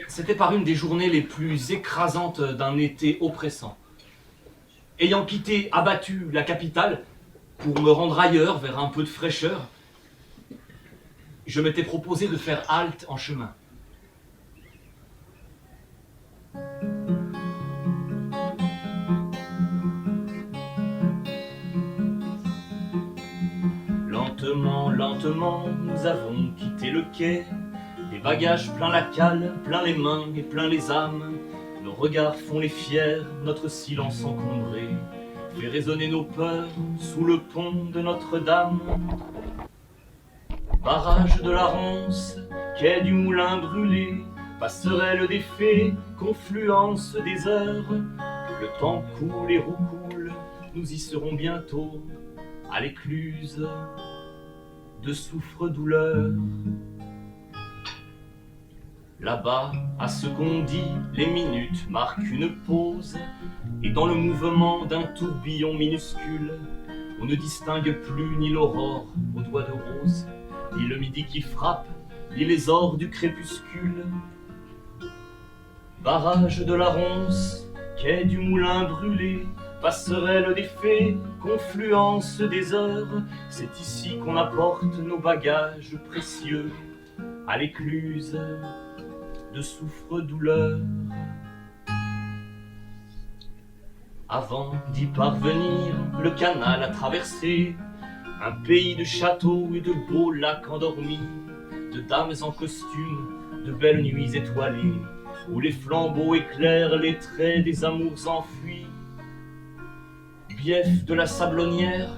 C'était par une des journées les plus écrasantes d'un été oppressant. Ayant quitté abattu la capitale pour me rendre ailleurs vers un peu de fraîcheur, je m'étais proposé de faire halte en chemin. Lentement, lentement, nous avons quitté le quai, les bagages plein la cale, plein les mains et plein les âmes. Nos regards font les fiers, notre silence encombré fait résonner nos peurs sous le pont de Notre-Dame. Barrage de la Ronce, quai du Moulin brûlé, passerelle des fées, confluence des heures. Le temps coule et roucoule, nous y serons bientôt, à l'écluse de souffre-douleur. Là-bas, à ce qu'on dit, les minutes marquent une pause, et dans le mouvement d'un tourbillon minuscule, on ne distingue plus ni l'aurore aux doigts de rose, ni le midi qui frappe, ni les ors du crépuscule. Barrage de la Ronce, quai du Moulin brûlé, passerelle des fées, confluence des heures, c'est ici qu'on apporte nos bagages précieux, à l'écluse de souffre-douleur. Avant d'y parvenir, le canal a traversé un pays de châteaux et de beaux lacs endormis, de dames en costume, de belles nuits étoilées, où les flambeaux éclairent les traits des amours enfuis. Bief de la Sablonnière,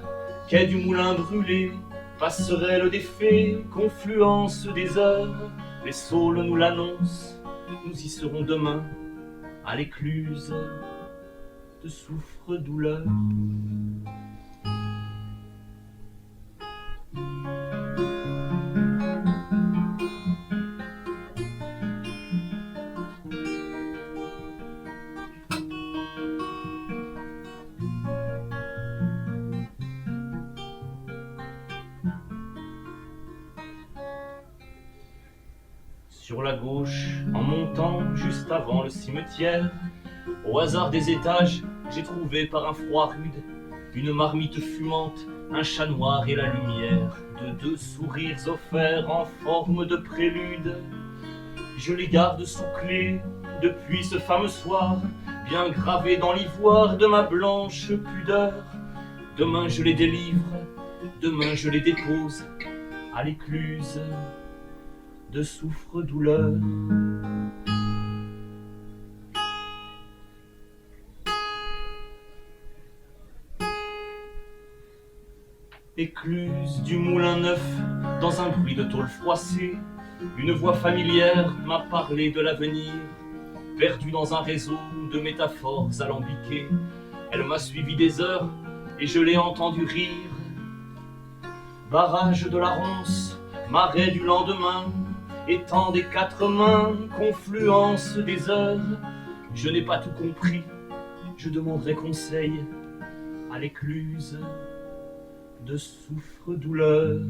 quai du Moulin brûlé, passerelle des fées, confluence des heures, les saules nous l'annoncent, nous y serons demain, à l'écluse de souffre-douleur. Sur la gauche, en montant juste avant le cimetière, au hasard des étages, j'ai trouvé par un froid rude une marmite fumante, un chat noir et la lumière de deux sourires offerts en forme de prélude. Je les garde sous clé depuis ce fameux soir, bien gravés dans l'ivoire de ma blanche pudeur. Demain je les délivre, demain je les dépose à l'écluse de souffre-douleur. Écluse du Moulin Neuf, dans un bruit de tôle froissée, une voix familière m'a parlé de l'avenir. Perdue dans un réseau de métaphores alambiquées, elle m'a suivi des heures et je l'ai entendu rire. Barrage de la Ronce, marais du lendemain, étang des quatre mains, confluence des heures. Je n'ai pas tout compris, je demanderai conseil à l'écluse de souffre-douleur.